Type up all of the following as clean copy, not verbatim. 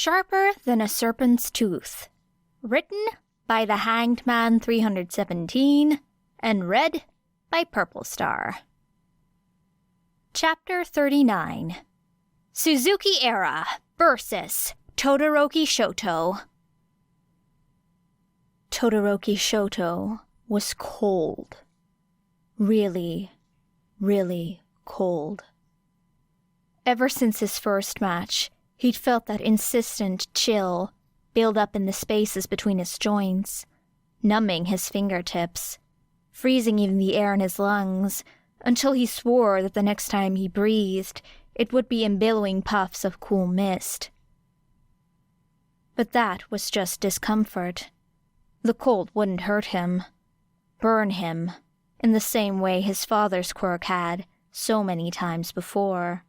Sharper Than a Serpent's Tooth. Written by the Hanged Man 317 and read by Purple Star. Chapter 39. Suzuki Era versus Todoroki Shouto. Todoroki Shouto was cold. Really, really cold. Ever since his first match, he'd felt that insistent chill build up in the spaces between his joints, numbing his fingertips, freezing even the air in his lungs, until he swore that the next time he breathed, it would be in billowing puffs of cool mist. But that was just discomfort. The cold wouldn't hurt him, burn him, in the same way his father's quirk had so many times before.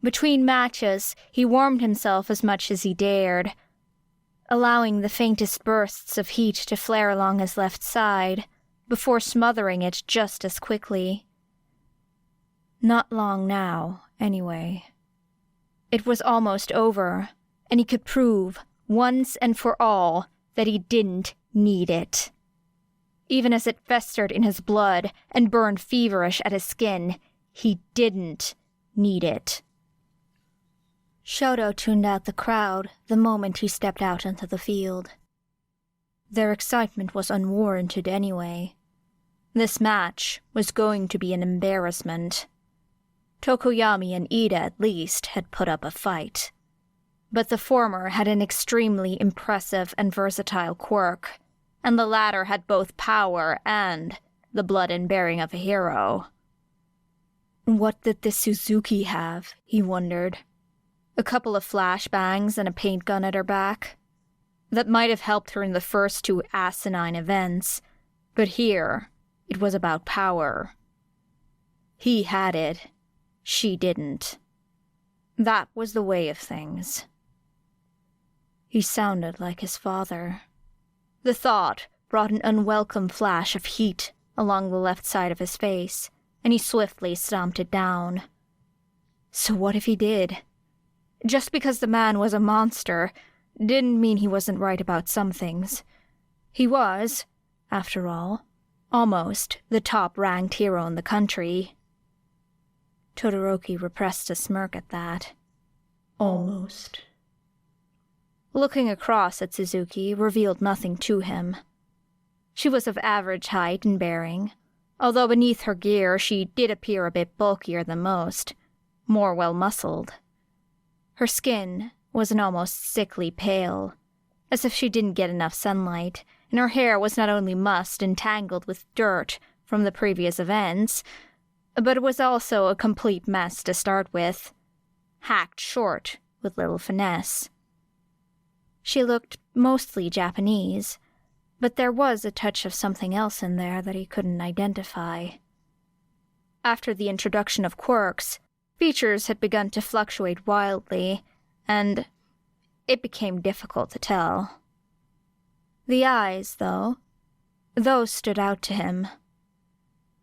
Between matches, he warmed himself as much as he dared, allowing the faintest bursts of heat to flare along his left side, before smothering it just as quickly. Not long now, anyway. It was almost over, and he could prove, once and for all, that he didn't need it. Even as it festered in his blood and burned feverish at his skin, he didn't need it. Shouto tuned out the crowd the moment he stepped out into the field. Their excitement was unwarranted anyway. This match was going to be an embarrassment. Tokoyami and Ida at least had put up a fight. But the former had an extremely impressive and versatile quirk, and the latter had both power and the blood and bearing of a hero. What did this Suzuki have, he wondered. A couple of flashbangs and a paint gun at her back? That might have helped her in the first two asinine events, but here, it was about power. He had it. She didn't. That was the way of things. He sounded like his father. The thought brought an unwelcome flash of heat along the left side of his face, and he swiftly stomped it down. So what if he did? Just because the man was a monster didn't mean he wasn't right about some things. He was, after all, almost the top-ranked hero in the country. Todoroki repressed a smirk at that. Almost. Looking across at Suzuki revealed nothing to him. She was of average height and bearing, although beneath her gear she did appear a bit bulkier than most, more well-muscled. Her skin was an almost sickly pale, as if she didn't get enough sunlight, and her hair was not only mussed and tangled with dirt from the previous events, but it was also a complete mess to start with, hacked short with little finesse. She looked mostly Japanese, but there was a touch of something else in there that he couldn't identify. After the introduction of quirks, features had begun to fluctuate wildly, and it became difficult to tell. The eyes, though, those stood out to him.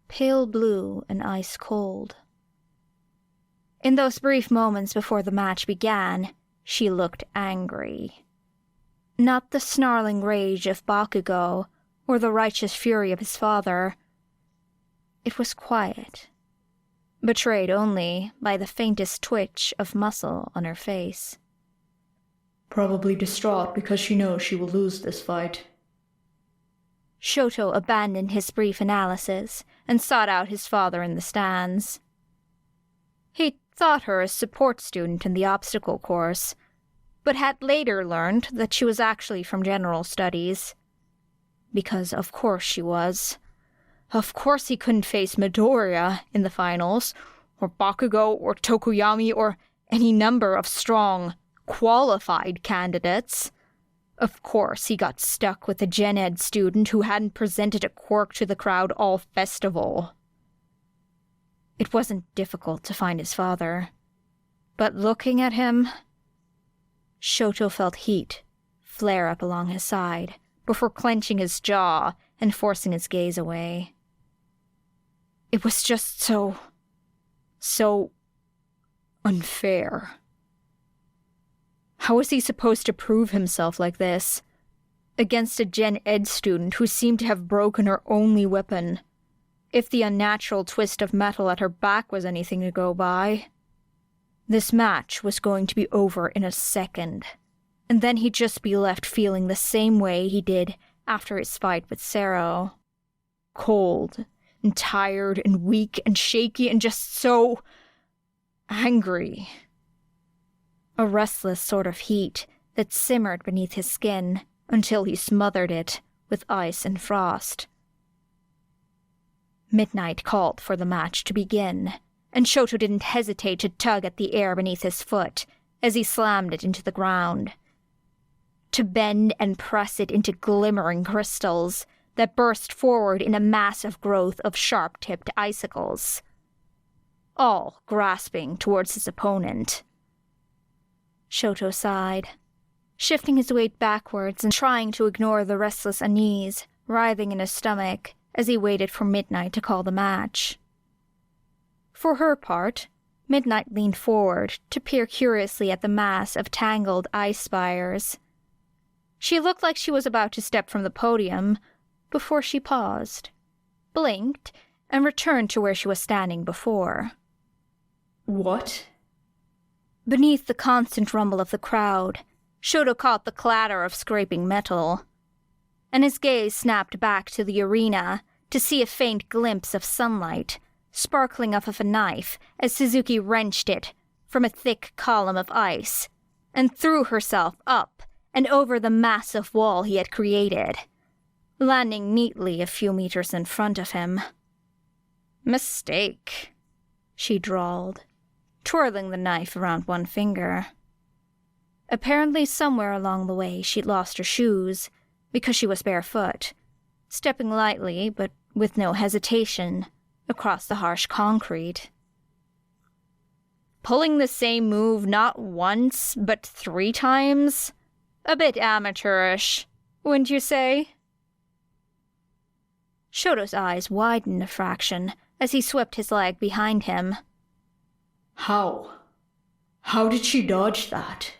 Pale blue and ice cold. In those brief moments before the match began, she looked angry. Not the snarling rage of Bakugou or the righteous fury of his father. It was quiet, betrayed only by the faintest twitch of muscle on her face. Probably distraught because she knows she will lose this fight. Shouto abandoned his brief analysis and sought out his father in the stands. He thought her a support student in the obstacle course, but had later learned that she was actually from general studies. Because of course she was. Of course he couldn't face Midoriya in the finals, or Bakugou, or Tokoyami, or any number of strong, qualified candidates. Of course he got stuck with a Gen Ed student who hadn't presented a quirk to the crowd all festival. It wasn't difficult to find his father, but looking at him, Shouto felt heat flare up along his side before clenching his jaw and forcing his gaze away. It was just so unfair. How was he supposed to prove himself like this? Against a Gen Ed student who seemed to have broken her only weapon. If the unnatural twist of metal at her back was anything to go by. This match was going to be over in a second, and then he'd just be left feeling the same way he did after his fight with Sero. Cold, and tired, and weak, and shaky, and just so angry. A restless sort of heat that simmered beneath his skin until he smothered it with ice and frost. Midnight called for the match to begin, and Shouto didn't hesitate to tug at the air beneath his foot as he slammed it into the ground. To bend and press it into glimmering crystals that burst forward in a massive growth of sharp-tipped icicles, all grasping towards his opponent. Shouto sighed, shifting his weight backwards and trying to ignore the restless unease writhing in his stomach as he waited for Midnight to call the match. For her part, Midnight leaned forward to peer curiously at the mass of tangled ice spires. She looked like she was about to step from the podium before she paused, blinked, and returned to where she was standing before. What? Beneath the constant rumble of the crowd, Shouto caught the clatter of scraping metal, and his gaze snapped back to the arena to see a faint glimpse of sunlight sparkling off of a knife as Suzuki wrenched it from a thick column of ice and threw herself up and over the massive wall he had created, landing neatly a few meters in front of him. "Mistake," she drawled, twirling the knife around one finger. Apparently somewhere along the way she'd lost her shoes, because she was barefoot, stepping lightly, but with no hesitation, across the harsh concrete. Pulling the same move not once, but 3 times? A bit amateurish, wouldn't you say? Shouto's eyes widened a fraction as he swept his leg behind him. How? How did she dodge that?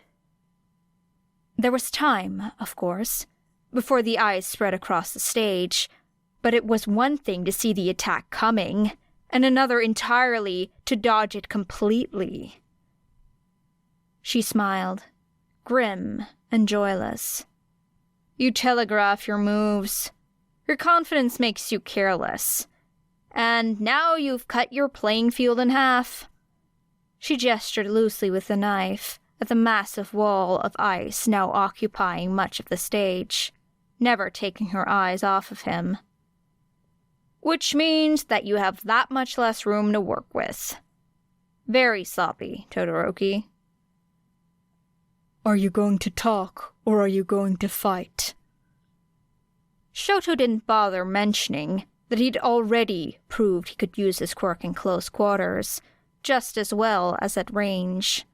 There was time, of course, before the ice spread across the stage, but it was one thing to see the attack coming, and another entirely to dodge it completely. She smiled, grim and joyless. You telegraph your moves. Your confidence makes you careless. And now you've cut your playing field in half. She gestured loosely with the knife at the massive wall of ice now occupying much of the stage, never taking her eyes off of him. Which means that you have that much less room to work with. Very sloppy, Todoroki. Are you going to talk, or are you going to fight? Shouto didn't bother mentioning that he'd already proved he could use his quirk in close quarters, just as well as at range.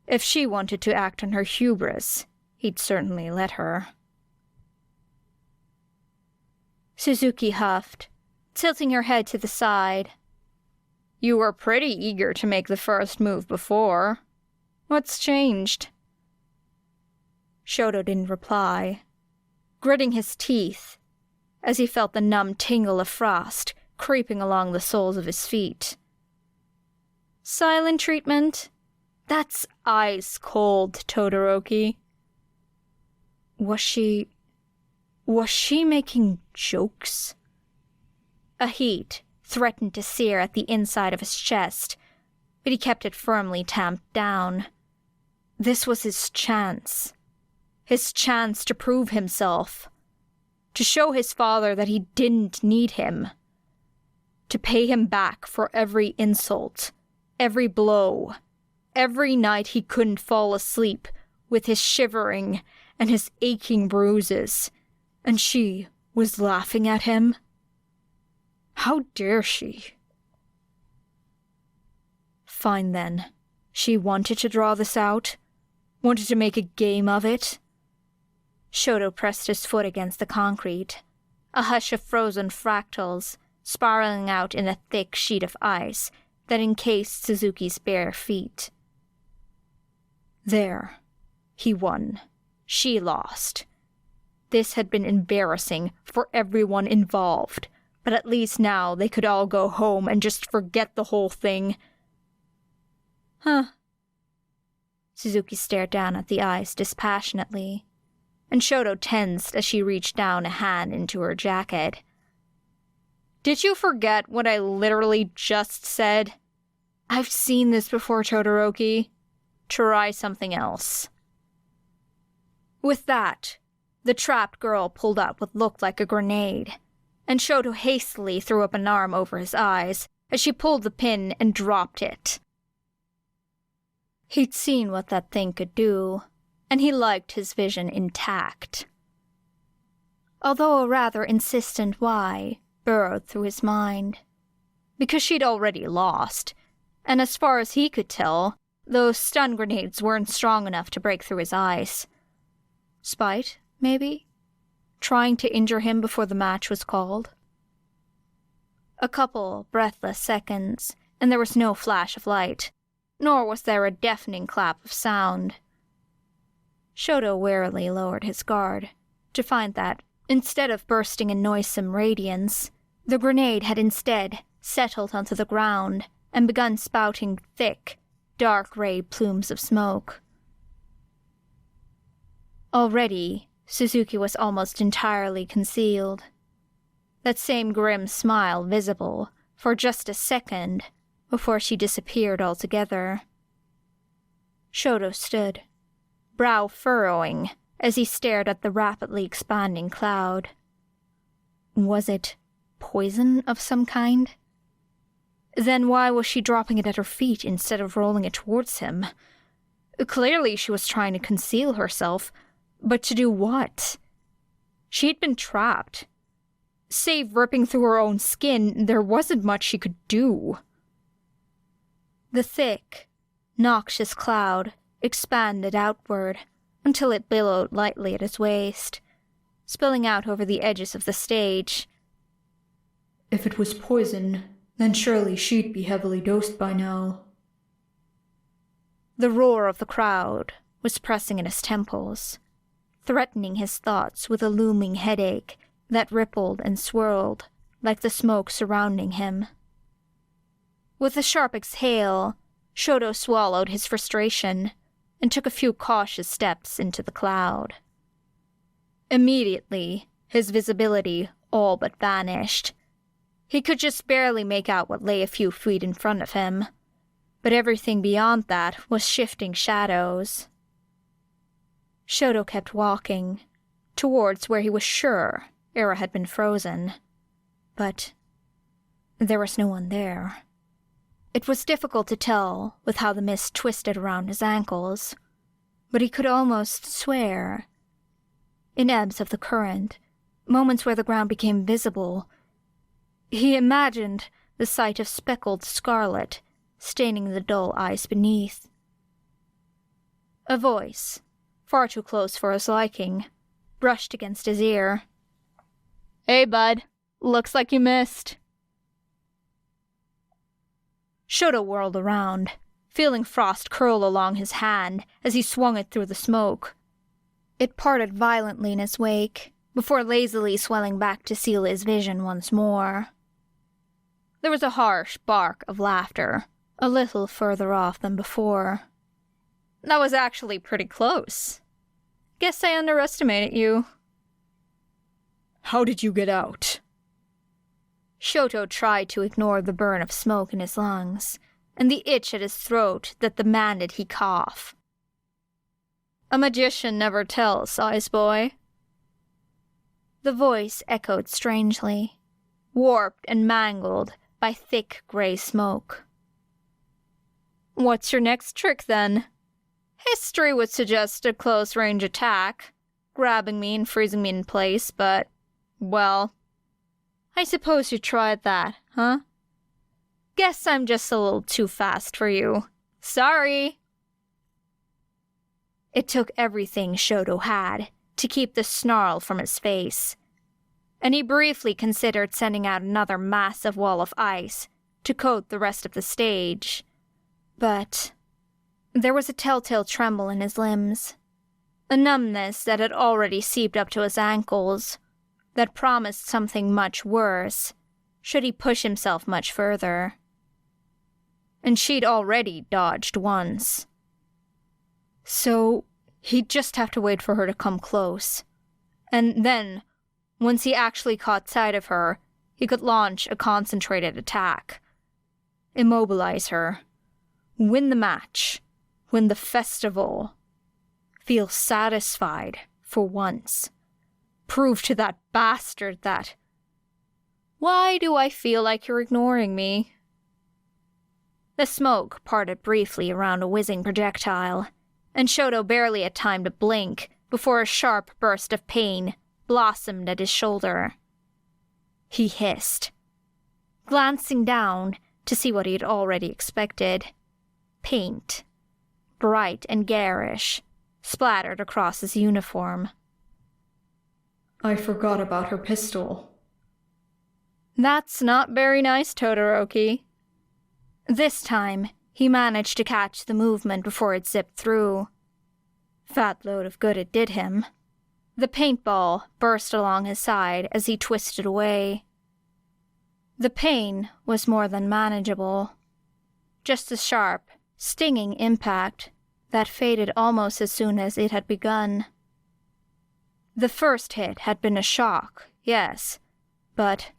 If she wanted to act on her hubris, he'd certainly let her. Suzuki huffed, tilting her head to the side. You were pretty eager to make the first move before. What's changed? Shouto didn't reply, gritting his teeth as he felt the numb tingle of frost creeping along the soles of his feet. Silent treatment? That's ice cold, Todoroki. Was she making jokes? A heat threatened to sear at the inside of his chest, but he kept it firmly tamped down. This was his chance to prove himself, to show his father that he didn't need him, to pay him back for every insult, every blow, every night he couldn't fall asleep with his shivering and his aching bruises, and she was laughing at him. How dare she? Fine then. She wanted to draw this out, wanted to make a game of it. Shouto pressed his foot against the concrete, a hush of frozen fractals spiraling out in a thick sheet of ice that encased Suzuki's bare feet. There. He won. She lost. This had been embarrassing for everyone involved, but at least now they could all go home and just forget the whole thing. Huh. Suzuki stared down at the ice dispassionately, and Shouto tensed as she reached down a hand into her jacket. Did you forget what I literally just said? I've seen this before, Todoroki. Try something else. With that, the trapped girl pulled out what looked like a grenade, and Shouto hastily threw up an arm over his eyes as she pulled the pin and dropped it. He'd seen what that thing could do, and he liked his vision intact. Although a rather insistent why burrowed through his mind. Because she'd already lost, and as far as he could tell, those stun grenades weren't strong enough to break through his ice. Spite, maybe? Trying to injure him before the match was called? A couple breathless seconds, and there was no flash of light, nor was there a deafening clap of sound. Shouto warily lowered his guard, to find that, instead of bursting in noisome radiance, the grenade had instead settled onto the ground and begun spouting thick, dark gray plumes of smoke. Already, Suzuki was almost entirely concealed. That same grim smile visible for just a second before she disappeared altogether. Shouto stood, brow furrowing, as he stared at the rapidly expanding cloud. Was it poison of some kind? Then why was she dropping it at her feet instead of rolling it towards him? Clearly she was trying to conceal herself, but to do what? She had been trapped. Save ripping through her own skin, there wasn't much she could do. The thick, noxious cloud expanded outward until it billowed lightly at his waist, spilling out over the edges of the stage. If it was poison, then surely she'd be heavily dosed by now. The roar of the crowd was pressing at his temples, threatening his thoughts with a looming headache that rippled and swirled like the smoke surrounding him. With a sharp exhale, Shouto swallowed his frustration and took a few cautious steps into the cloud. Immediately, his visibility all but vanished. He could just barely make out what lay a few feet in front of him, but everything beyond that was shifting shadows. Shouto kept walking, towards where he was sure Era had been frozen, but there was no one there. It was difficult to tell with how the mist twisted around his ankles, but he could almost swear. In ebbs of the current, moments where the ground became visible, he imagined the sight of speckled scarlet staining the dull ice beneath. A voice, far too close for his liking, brushed against his ear. "Hey, bud. Looks like you missed." Shouto whirled around, feeling frost curl along his hand as he swung it through the smoke. It parted violently in his wake, before lazily swelling back to seal his vision once more. There was a harsh bark of laughter, a little further off than before. "That was actually pretty close. Guess I underestimated you." "How did you get out?" Shouto tried to ignore the burn of smoke in his lungs, and the itch at his throat that demanded he cough. "A magician never tells, Ice Boy." The voice echoed strangely, warped and mangled by thick gray smoke. "What's your next trick, then? History would suggest a close-range attack, grabbing me and freezing me in place, but, well, I suppose you tried that, huh? Guess I'm just a little too fast for you. Sorry." It took everything Shouto had to keep the snarl from his face, and he briefly considered sending out another massive wall of ice to coat the rest of the stage, but There was a telltale tremble in his limbs, a numbness that had already seeped up to his ankles, that promised something much worse, should he push himself much further. And she'd already dodged once. So he'd just have to wait for her to come close. And then, once he actually caught sight of her, he could launch a concentrated attack. Immobilize her. Win the match. Win the festival. Feel satisfied for once. Prove to that bastard that... Why do I feel like you're ignoring me? The smoke parted briefly around a whizzing projectile, and Shouto barely had time to blink before a sharp burst of pain blossomed at his shoulder. He hissed, glancing down to see what he had already expected. Paint, bright and garish, splattered across his uniform. I forgot about her pistol. That's not very nice, Todoroki. This time, he managed to catch the movement before it zipped through. Fat load of good it did him. The paintball burst along his side as he twisted away. The pain was more than manageable. Just a sharp, stinging impact that faded almost as soon as it had begun. The first hit had been a shock, yes, but...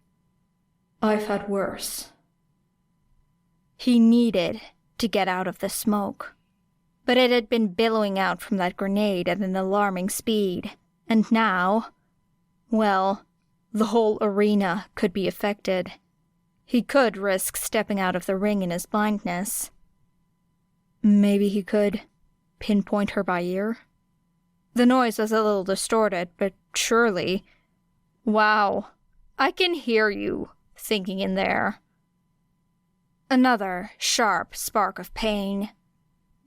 I've had worse. He needed to get out of the smoke. But it had been billowing out from that grenade at an alarming speed, and now, well, the whole arena could be affected. He could risk stepping out of the ring in his blindness. Maybe he could pinpoint her by ear? The noise was a little distorted, but surely... Wow, I can hear you thinking in there. Another sharp spark of pain,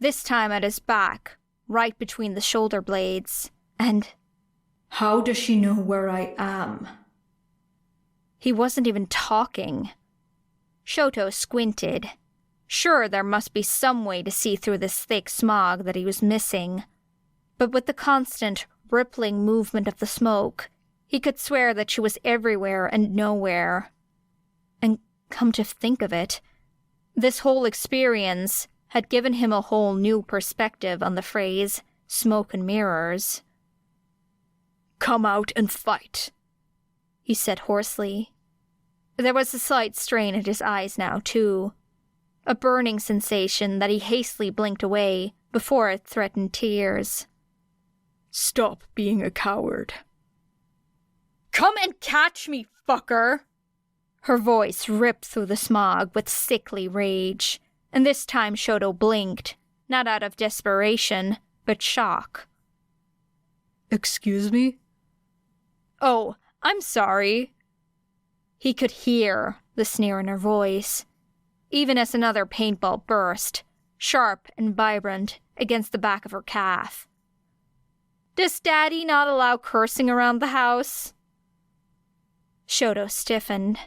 this time at his back, right between the shoulder blades, and... How does she know where I am? He wasn't even talking. Shouto squinted. Sure, there must be some way to see through this thick smog that he was missing. But with the constant, rippling movement of the smoke, he could swear that she was everywhere and nowhere. And come to think of it, this whole experience had given him a whole new perspective on the phrase, smoke and mirrors. "Come out and fight," he said hoarsely. There was a slight strain at his eyes now, too. A burning sensation that he hastily blinked away before it threatened tears. "Stop being a coward." "Come and catch me, fucker!" Her voice ripped through the smog with sickly rage, and this time Shouto blinked, not out of desperation, but shock. Excuse me? "Oh, I'm sorry." He could hear the sneer in her voice, even as another paintball burst, sharp and vibrant, against the back of her calf. "Does Daddy not allow cursing around the house?" Shouto stiffened.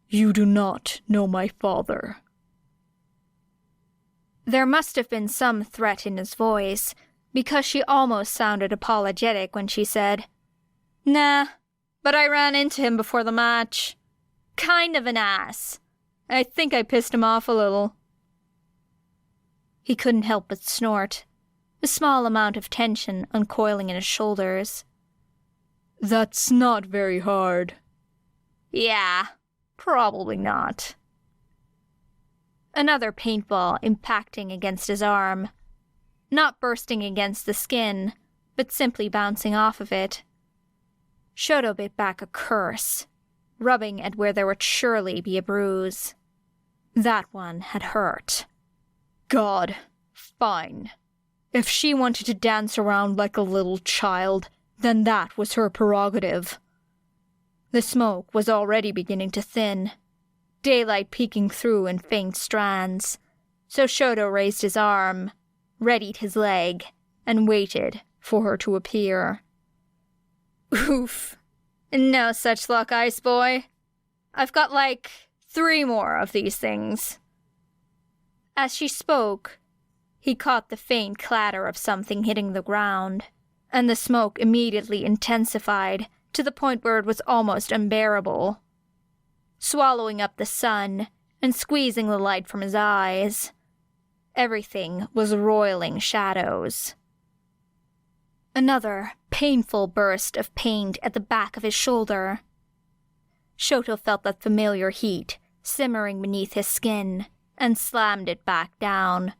"You do not know my father." There must have been some threat in his voice, because she almost sounded apologetic when she said, "Nah, but I ran into him before the match. Kind of an ass. I think I pissed him off a little." He couldn't help but snort, a small amount of tension uncoiling in his shoulders. "That's not very hard." "Yeah, probably not." Another paintball impacting against his arm, not bursting against the skin, but simply bouncing off of it. Shouto bit back a curse, rubbing at where there would surely be a bruise. That one had hurt. God, fine. If she wanted to dance around like a little child, then that was her prerogative. The smoke was already beginning to thin, daylight peeking through in faint strands, so Shouto raised his arm, readied his leg, and waited for her to appear. "Oof. No such luck, Ice Boy. I've got like 3 more of these things." As she spoke, He caught the faint clatter of something hitting the ground, and the smoke immediately intensified to the point where it was almost unbearable, swallowing up the sun and squeezing the light from his eyes. Everything was roiling shadows. Another painful burst of pain at the back of his shoulder. Shouto felt that familiar heat simmering beneath his skin and slammed it back down.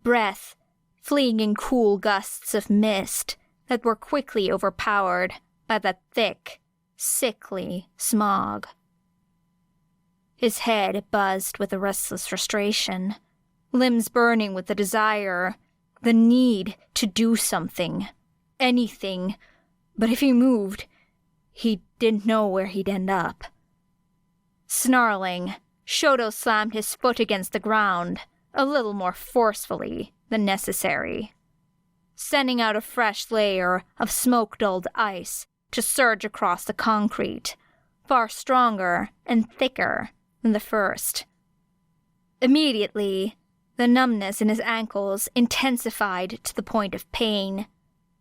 Breath fleeing in cool gusts of mist that were quickly overpowered by that thick, sickly smog. His head buzzed with a restless frustration, limbs burning with the desire, the need to do something, anything, but if he moved, he didn't know where he'd end up. Snarling, Shouto slammed his foot against the ground, a little more forcefully than necessary, sending out a fresh layer of smoke-dulled ice to surge across the concrete, far stronger and thicker than the first. Immediately, the numbness in his ankles intensified to the point of pain,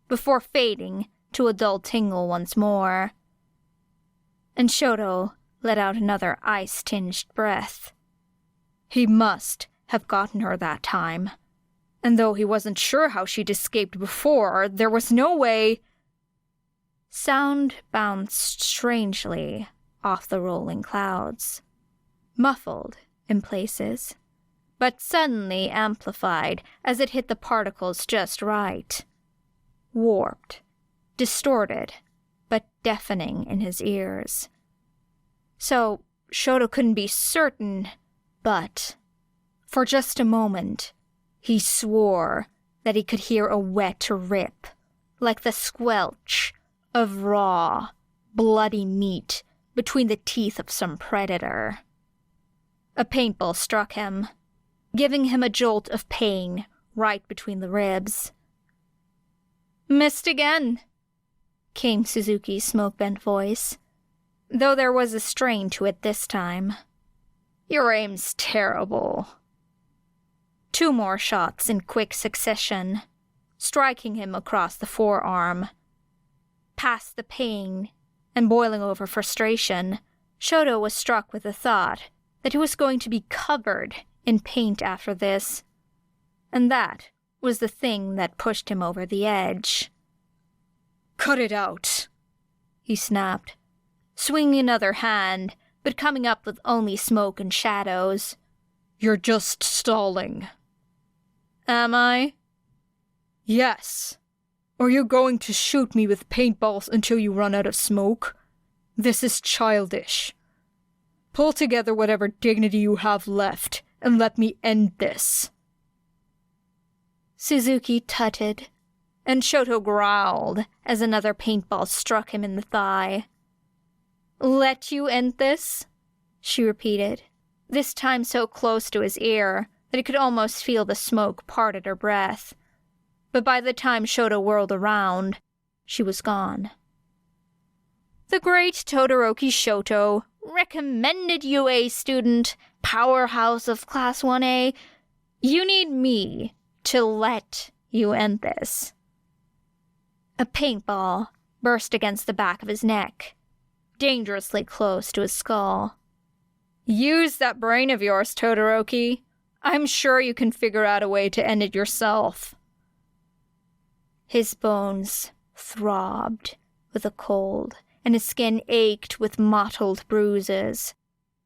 before fading to a dull tingle once more. And Shouto let out another ice-tinged breath. He must have gotten her that time, and though he wasn't sure how she'd escaped before, there was no way. Sound bounced strangely off the rolling clouds, muffled in places, but suddenly amplified as it hit the particles just right. Warped, distorted, but deafening in his ears. So Shouto couldn't be certain, but for just a moment, he swore that he could hear a wet rip, like the squelch of raw, bloody meat between the teeth of some predator. A paintball struck him, giving him a jolt of pain right between the ribs. "Missed again," came Suzuki's smoke-bent voice, though there was a strain to it this time. "Your aim's terrible." 2 more shots in quick succession, striking him across the forearm. Past the pain and boiling over frustration, Shouto was struck with the thought that he was going to be covered in paint after this, and that was the thing that pushed him over the edge. "Cut it out," he snapped, swinging another hand, but coming up with only smoke and shadows. "You're just stalling." "Am I?" "Yes. Or you're going to shoot me with paintballs until you run out of smoke. This is childish. Pull together whatever dignity you have left, and let me end this." Suzuki tutted, and Shouto growled as another paintball struck him in the thigh. "Let you end this?" she repeated, this time so close to his ear that he could almost feel the smoke part at her breath. But by the time Shouto whirled around, she was gone. "The great Todoroki Shouto recommended you a student, powerhouse of Class 1A. You need me to let you end this." A paintball burst against the back of his neck, dangerously close to his skull. "Use that brain of yours, Todoroki. I'm sure you can figure out a way to end it yourself." His bones throbbed with the cold, and his skin ached with mottled bruises.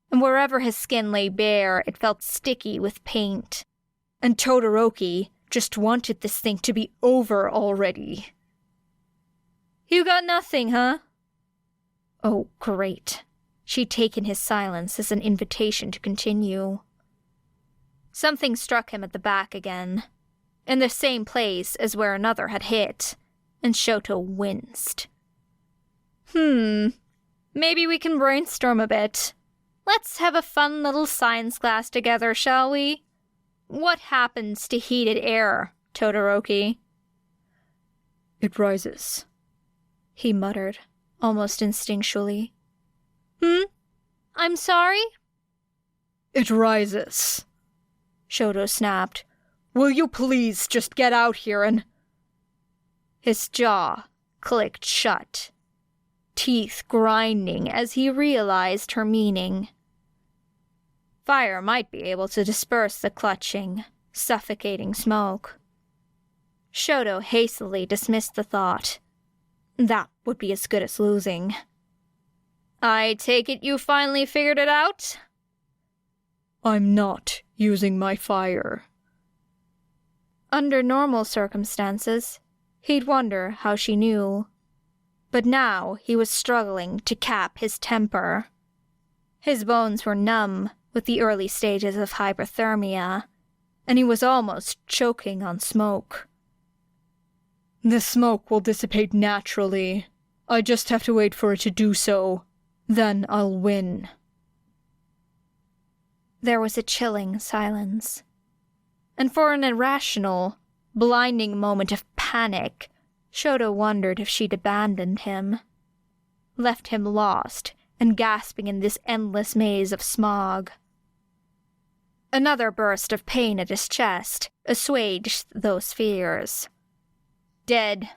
And wherever his skin lay bare, it felt sticky with paint. And Todoroki just wanted this thing to be over already. "You got nothing, huh?" Oh, great. She'd taken his silence as an invitation to continue. Something struck him at the back again, in the same place as where another had hit, and Shouto winced. Maybe we can brainstorm a bit. Let's have a fun little science class together, shall we? What happens to heated air, Todoroki?" "It rises," he muttered, almost instinctually. "I'm sorry?" "It rises," Shouto snapped, Will you please just get out here and... His jaw clicked shut, teeth grinding as he realized her meaning. Fire might be able to disperse the clutching, suffocating smoke. Shouto hastily dismissed the thought. That would be as good as losing. I take it you finally figured it out? I'm not using my fire. Under normal circumstances, he'd wonder how she knew. But now he was struggling to cap his temper. His bones were numb with the early stages of hypothermia, and he was almost choking on smoke. The smoke will dissipate naturally. I just have to wait for it to do so. Then I'll win. There was a chilling silence. And for an irrational, blinding moment of panic, Shouto wondered if she'd abandoned him. Left him lost and gasping in this endless maze of smog. Another burst of pain at his chest assuaged those fears. Dead.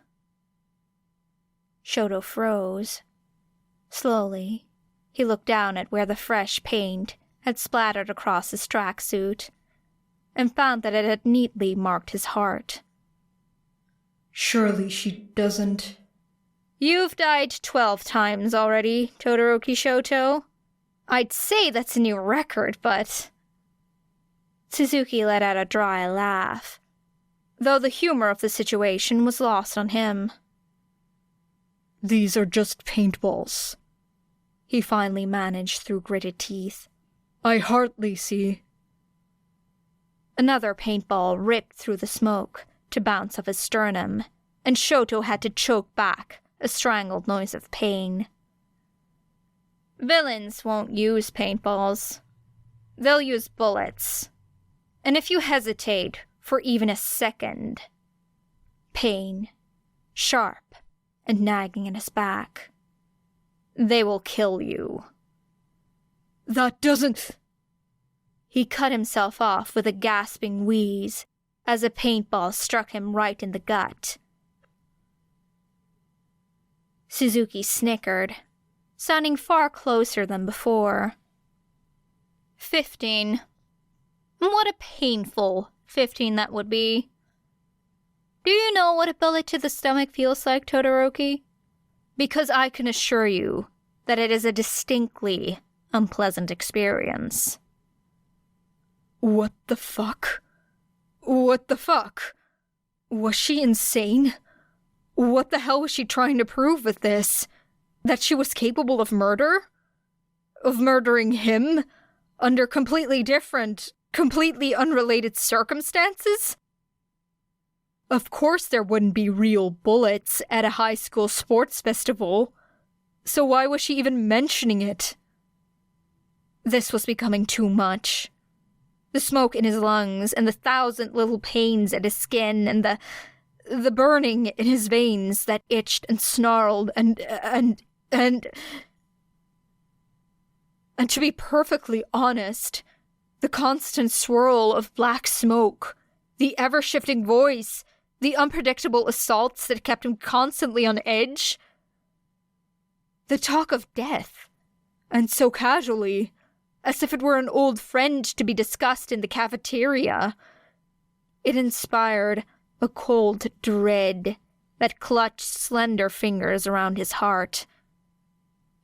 Shouto froze. Slowly, he looked down at where the fresh paint had splattered across his tracksuit, and found that it had neatly marked his heart. Surely she doesn't... You've died 12 times already, Todoroki Shouto. I'd say that's a new record, but... Suzuki let out a dry laugh, though the humor of the situation was lost on him. These are just paintballs, he finally managed through gritted teeth. I hardly see. Another paintball ripped through the smoke to bounce off his sternum, and Shouto had to choke back a strangled noise of pain. Villains won't use paintballs. They'll use bullets. And if you hesitate for even a second, pain, sharp and nagging in his back, they will kill you. That doesn't... He cut himself off with a gasping wheeze as a paintball struck him right in the gut. Suzuki snickered, sounding far closer than before. 15. What a painful 15 that would be. Do you know what a bullet to the stomach feels like, Todoroki? Because I can assure you that it is a distinctly unpleasant experience. What the fuck? What the fuck? Was she insane? What the hell was she trying to prove with this? That she was capable of murder? Of murdering him? Under completely different, completely unrelated circumstances? Of course there wouldn't be real bullets at a high school sports festival. So why was she even mentioning it? This was becoming too much. The smoke in his lungs, and the 1,000 little pains at his skin, and the burning in his veins that itched and snarled, and to be perfectly honest, the constant swirl of black smoke, the ever-shifting voice, the unpredictable assaults that kept him constantly on edge, the talk of death, and so casually, as if it were an old friend to be discussed in the cafeteria. It inspired a cold dread that clutched slender fingers around his heart.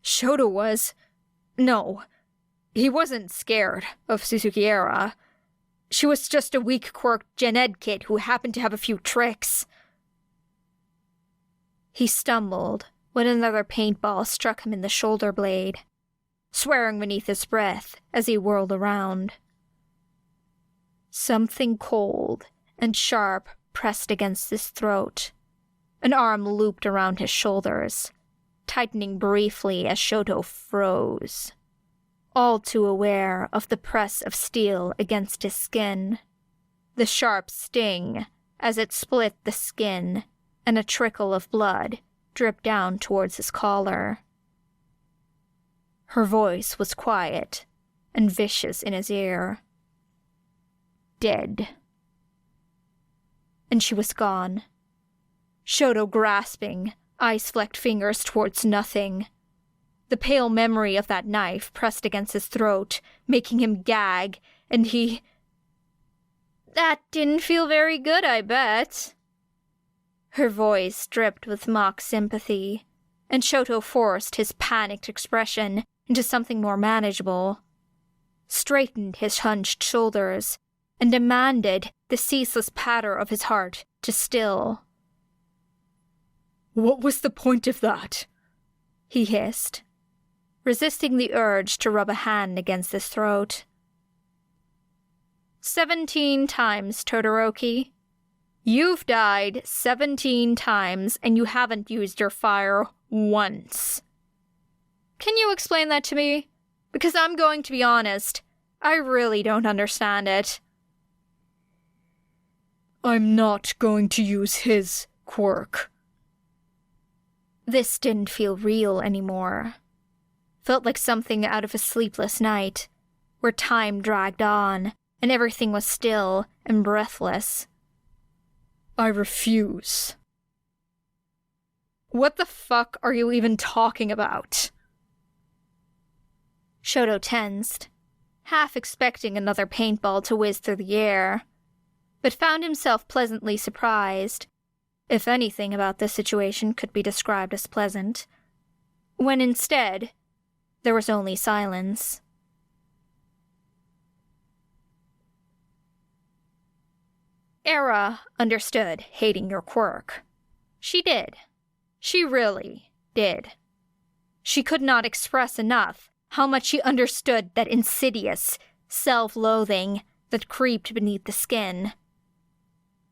Shouto was... No, he wasn't scared of Suzuki-era. She was just a weak Quirk Gen Ed kid who happened to have a few tricks. He stumbled when another paintball struck him in the shoulder blade, swearing beneath his breath as he whirled around. Something cold and sharp pressed against his throat. An arm looped around his shoulders, tightening briefly as Shouto froze, all too aware of the press of steel against his skin, the sharp sting as it split the skin, and a trickle of blood dripped down towards his collar. Her voice was quiet and vicious in his ear. Dead. and she was gone. Shouto grasping, ice-flecked fingers towards nothing. The pale memory of that knife pressed against his throat, making him gag, and he... "That didn't feel very good, I bet." Her voice dripped with mock sympathy, and Shouto forced his panicked expression into something more manageable, straightened his hunched shoulders, and demanded the ceaseless patter of his heart to still. "What was the point of that?" he hissed, resisting the urge to rub a hand against his throat. 17 times, Todoroki. You've died 17 times, and you haven't used your fire once. Can you explain that to me? Because I'm going to be honest, I really don't understand it. I'm not going to use his quirk. This didn't feel real anymore. Felt like something out of a sleepless night, where time dragged on, and everything was still and breathless. I refuse. What the fuck are you even talking about? Shouto tensed, half expecting another paintball to whiz through the air, but found himself pleasantly surprised, if anything about this situation could be described as pleasant, when instead, there was only silence. Era understood hating your quirk. She did. She really did. She could not express enough how much she understood that insidious self-loathing that creeped beneath the skin.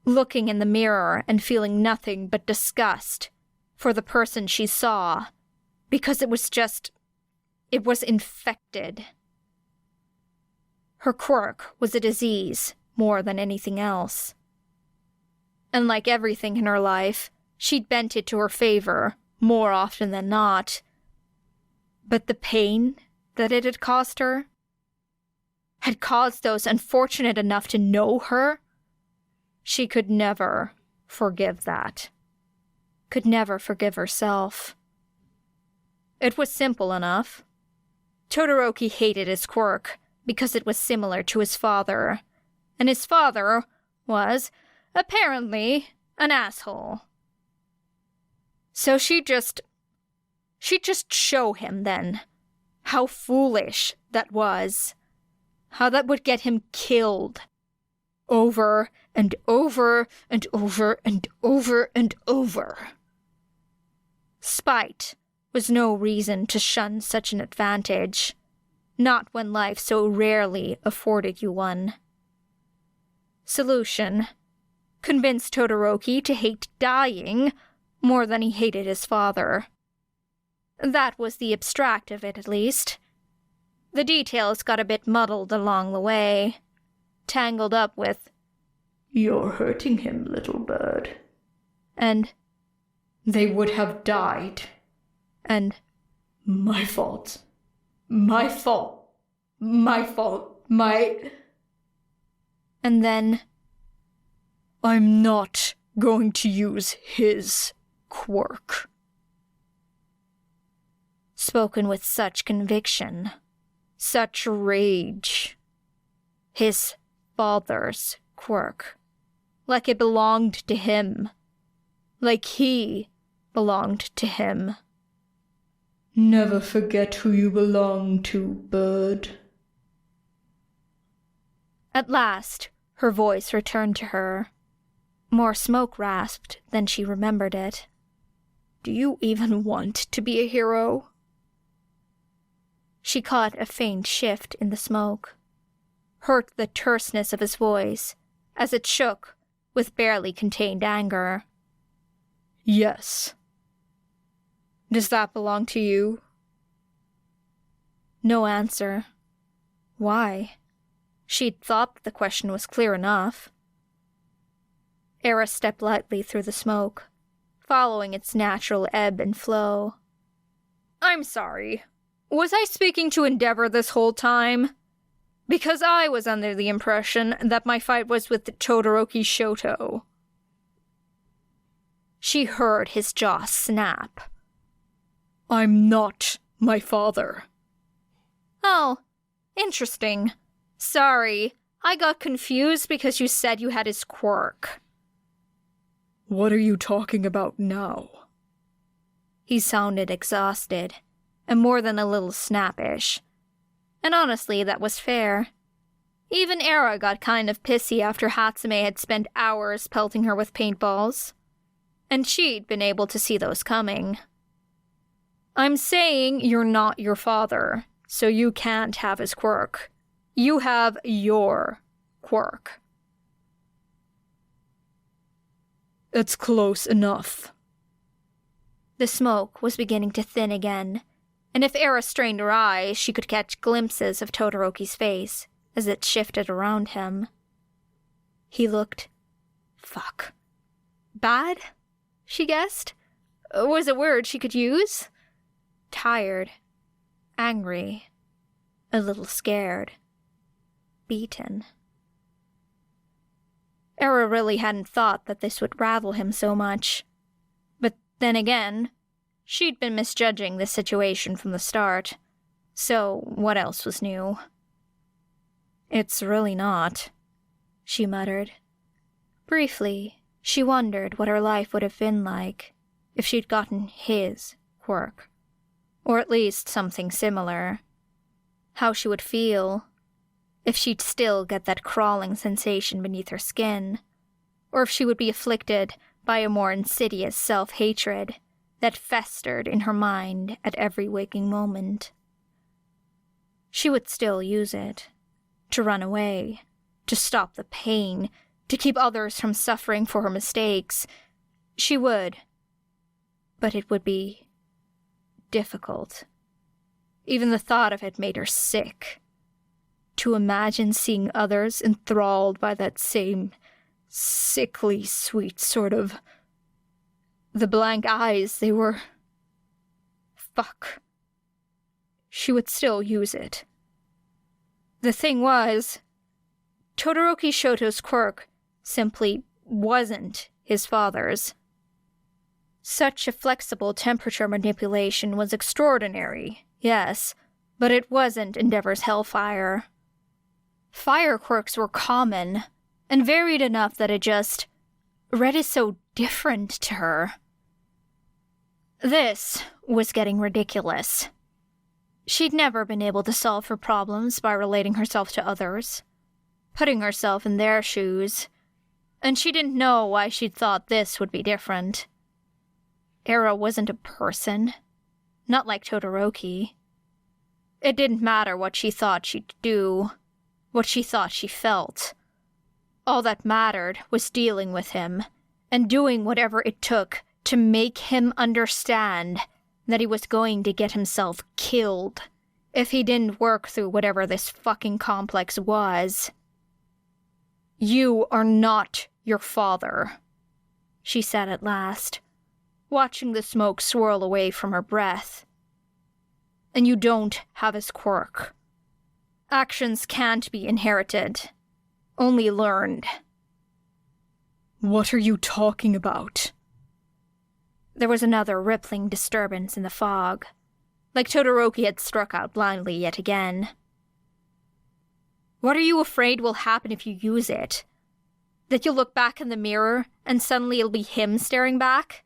Looking in the mirror and feeling nothing but disgust for the person she saw, because it was infected. Her quirk was a disease more than anything else. And like everything in her life, she'd bent it to her favor more often than not. But the pain that it had caused her, had caused those unfortunate enough to know her, she could never forgive that. Could never forgive herself. It was simple enough. Todoroki hated his quirk because it was similar to his father, and his father was, apparently, an asshole. So she'd just show him then how foolish that was, how that would get him killed over and over and over and over and over. Spite was no reason to shun such an advantage, not when life so rarely afforded you one. Solution: convince Todoroki to hate dying more than he hated his father. That was the abstract of it, at least. The details got a bit muddled along the way, tangled up with, "You're hurting him, little bird," and "They would have died," and "My fault, my fault, my fault, my..." And then, "I'm not going to use his quirk." Spoken with such conviction, such rage. His father's quirk. Like it belonged to him. Like he belonged to him. "Never forget who you belong to, bird." At last, her voice returned to her. More smoke rasped than she remembered it. "Do you even want to be a hero?" She caught a faint shift in the smoke. Heard the terseness of his voice as it shook with barely contained anger. "Yes." "Does that belong to you?" No answer. Why? She'd thought the question was clear enough. Era stepped lightly through the smoke, following its natural ebb and flow. "I'm sorry. Was I speaking to Endeavor this whole time? Because I was under the impression that my fight was with Todoroki Shouto." she heard his jaw snap. I'm not my father. Oh, interesting. Sorry, I got confused because you said you had his quirk. What are you talking about now? He sounded exhausted, and more than a little snappish. And honestly, that was fair. Even Era got kind of pissy after Hatsume had spent hours pelting her with paintballs. And she'd been able to see those coming. I'm saying you're not your father, so you can't have his quirk. You have your quirk. It's close enough. The smoke was beginning to thin again, and if Era strained her eyes, she could catch glimpses of Todoroki's face as it shifted around him. He looked... bad? She guessed. Was a word she could use? Tired. Angry. A little scared. Beaten. Era really hadn't thought that this would rattle him so much. But then again, she'd been misjudging the situation from the start. So what else was new? It's really not, she muttered. Briefly, she wondered what her life would have been like if she'd gotten his quirk. Or at least something similar. How she would feel if she'd still get that crawling sensation beneath her skin, or if she would be afflicted by a more insidious self-hatred that festered in her mind at every waking moment. She would still use it, to run away, to stop the pain, to keep others from suffering for her mistakes. She would. But it would be difficult. Even the thought of it made her sick. To imagine seeing others enthralled by that same sickly sweet sort of... The blank eyes, they were... She would still use it. The thing was, Todoroki Shouto's quirk simply wasn't his father's. Such a flexible temperature manipulation was extraordinary, yes, but it wasn't Endeavor's Hellfire. Fire quirks were common, and varied enough that it just read so different to her. This was getting ridiculous. She'd never been able to solve her problems by relating herself to others, putting herself in their shoes, and she didn't know why she'd thought this would be different. Era wasn't a person, not like Todoroki. It didn't matter what she thought she'd do, what she thought she felt. All that mattered was dealing with him, and doing whatever it took to make him understand that he was going to get himself killed if he didn't work through whatever this fucking complex was. You are not your father, she said at last, watching the smoke swirl away from her breath. And you don't have his quirk. Actions can't be inherited, only learned. What are you talking about? There was another rippling disturbance in the fog, like Todoroki had struck out blindly yet again. What are you afraid will happen if you use it? That you'll look back in the mirror and suddenly it'll be him staring back?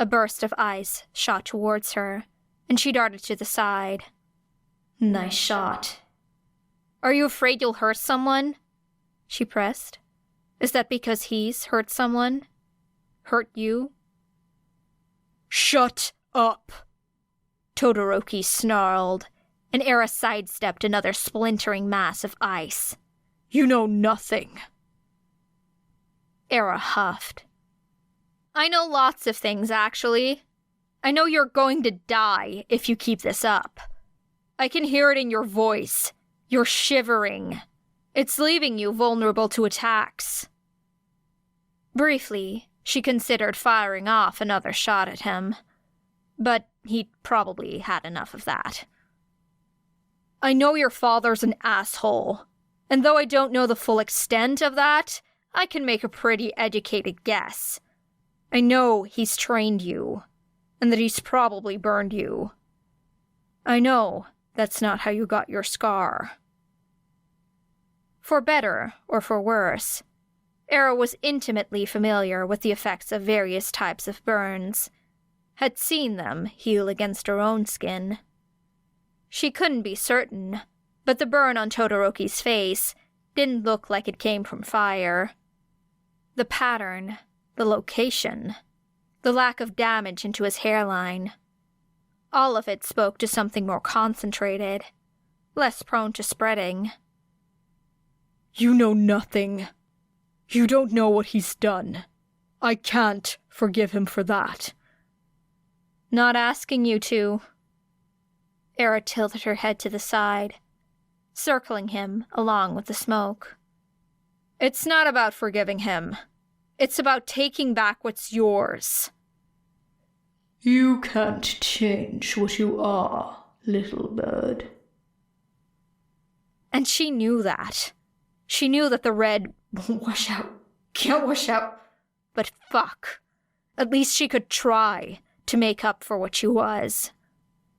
A burst of ice shot towards her, and she darted to the side. Nice shot. Are you afraid you'll hurt someone? She pressed. Is that because he's hurt someone? Hurt you? Shut up! Todoroki snarled, and Era sidestepped another splintering mass of ice. You know nothing. Era huffed. I know lots of things, actually. I know you're going to die if you keep this up. I can hear it in your voice. You're shivering. It's leaving you vulnerable to attacks. Briefly, she considered firing off another shot at him, but he'd probably had enough of that. I know your father's an asshole, and though I don't know the full extent of that, I can make a pretty educated guess. I know he's trained you, and that he's probably burned you. I know that's not how you got your scar. For better or for worse, Era was intimately familiar with the effects of various types of burns, had seen them heal against her own skin. She couldn't be certain, but the burn on Todoroki's face didn't look like it came from fire. The pattern, the location, the lack of damage into his hairline, all of it spoke to something more concentrated, less prone to spreading. You know nothing. You don't know what he's done. I can't forgive him for that. Not asking you to. Era tilted her head to the side, circling him along with the smoke. It's not about forgiving him. It's about taking back what's yours. You can't change what you are, little bird. And she knew that. She knew that the red won't wash out, can't wash out. But fuck. At least she could try to make up for what she was.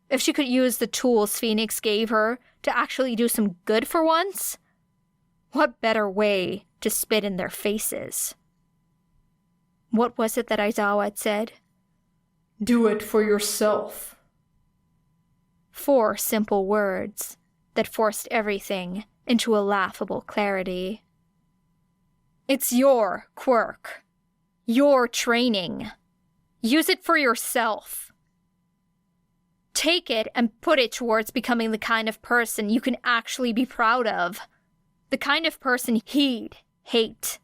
If she could use the tools Phoenix gave her to actually do some good for once, what better way to spit in their faces? What was it that Aizawa had said? Do it for yourself. 4 simple words that forced everything into a laughable clarity. It's your quirk. Your training. Use it for yourself. Take it and put it towards becoming the kind of person you can actually be proud of. The kind of person he'd hate.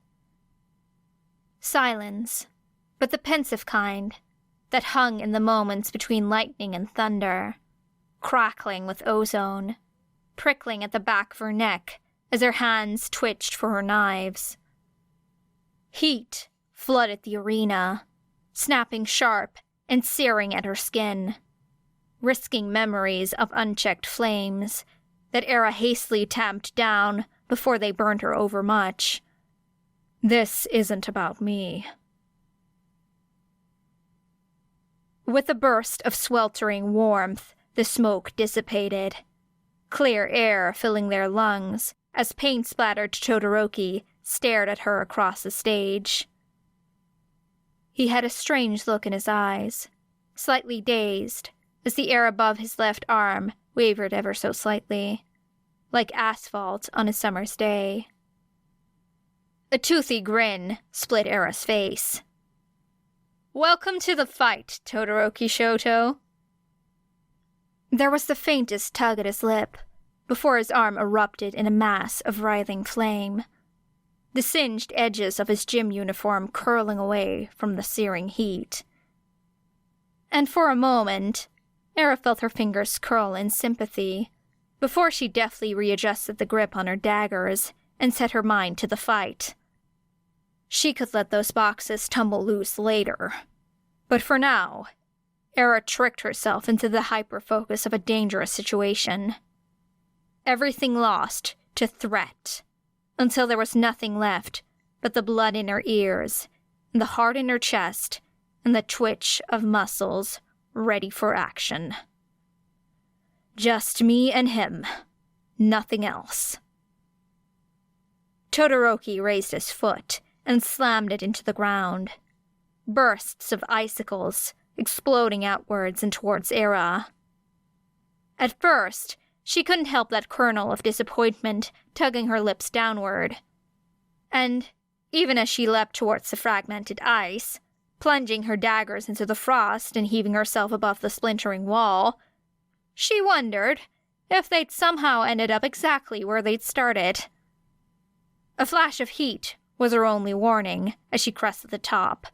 Silence, but the pensive kind, that hung in the moments between lightning and thunder, crackling with ozone, prickling at the back of her neck as her hands twitched for her knives. Heat flooded the arena, snapping sharp and searing at her skin, risking memories of unchecked flames that Era hastily tamped down before they burned her overmuch. This isn't about me. With a burst of sweltering warmth, the smoke dissipated, clear air filling their lungs as paint-splattered Todoroki stared at her across the stage. He had a strange look in his eyes, slightly dazed, as the air above his left arm wavered ever so slightly, like asphalt on a summer's day. A toothy grin split Era's face. Welcome to the fight, Todoroki Shouto. There was the faintest tug at his lip, before his arm erupted in a mass of writhing flame, the singed edges of his gym uniform curling away from the searing heat. And for a moment, Era felt her fingers curl in sympathy, before she deftly readjusted the grip on her daggers and set her mind to the fight. She could let those boxes tumble loose later. But for now, Era tricked herself into the hyper-focus of a dangerous situation. Everything lost to threat, until there was nothing left but the blood in her ears, and the heart in her chest, and the twitch of muscles ready for action. Just me and him, nothing else. Todoroki raised his foot and slammed it into the ground, bursts of icicles exploding outwards and towards Era. At first, she couldn't help that kernel of disappointment tugging her lips downward. And, even as she leapt towards the fragmented ice, plunging her daggers into the frost and heaving herself above the splintering wall, she wondered if they'd somehow ended up exactly where they'd started. A flash of heat was her only warning as she crested the top,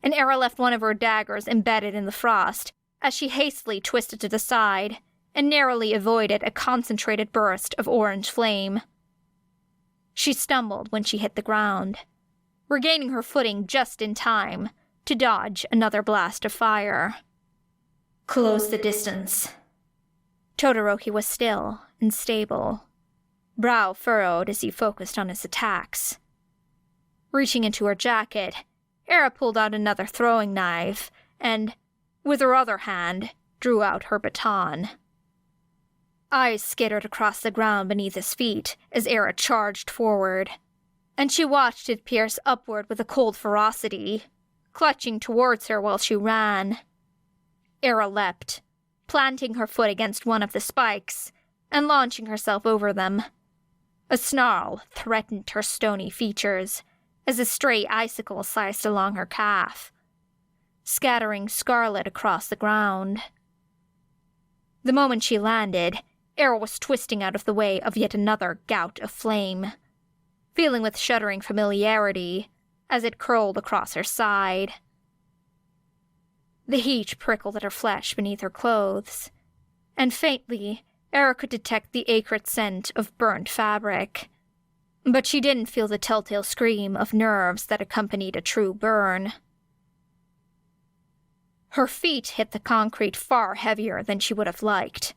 and Era left one of her daggers embedded in the frost as she hastily twisted to the side and narrowly avoided a concentrated burst of orange flame. She stumbled when she hit the ground, regaining her footing just in time to dodge another blast of fire. Close the distance. Todoroki was still and stable, brow furrowed as he focused on his attacks. Reaching into her jacket, Era pulled out another throwing knife and, with her other hand, drew out her baton. Eyes skittered across the ground beneath his feet as Era charged forward, and she watched it pierce upward with a cold ferocity, clutching towards her while she ran. Era leapt, planting her foot against one of the spikes and launching herself over them. A snarl threatened her stony features as a stray icicle sliced along her calf, scattering scarlet across the ground. The moment she landed, Era was twisting out of the way of yet another gout of flame, feeling with shuddering familiarity as it curled across her side. The heat prickled at her flesh beneath her clothes, and faintly, Era could detect the acrid scent of burnt fabric. But she didn't feel the telltale scream of nerves that accompanied a true burn. Her feet hit the concrete far heavier than she would have liked,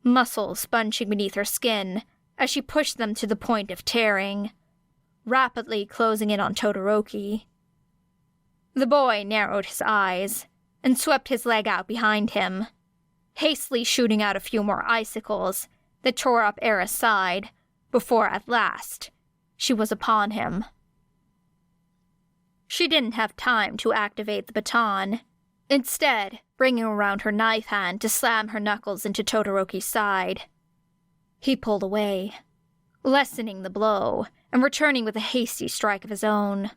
muscles bunching beneath her skin as she pushed them to the point of tearing, rapidly closing in on Todoroki. The boy narrowed his eyes and swept his leg out behind him, hastily shooting out a few more icicles that tore up Era's side before, at last, she was upon him. She didn't have time to activate the baton, instead bringing around her knife hand to slam her knuckles into Todoroki's side. He pulled away, lessening the blow and returning with a hasty strike of his own.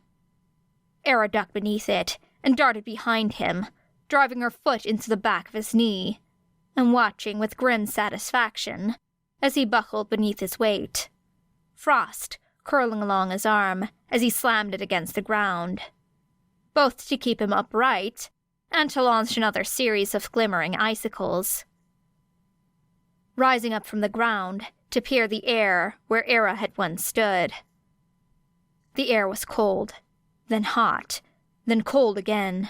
Era ducked beneath it and darted behind him, driving her foot into the back of his knee, and watching with grim satisfaction as he buckled beneath his weight, frost curling along his arm as he slammed it against the ground, both to keep him upright and to launch another series of glimmering icicles. Rising up from the ground to peer the air where Era had once stood. The air was cold, then hot, then cold again.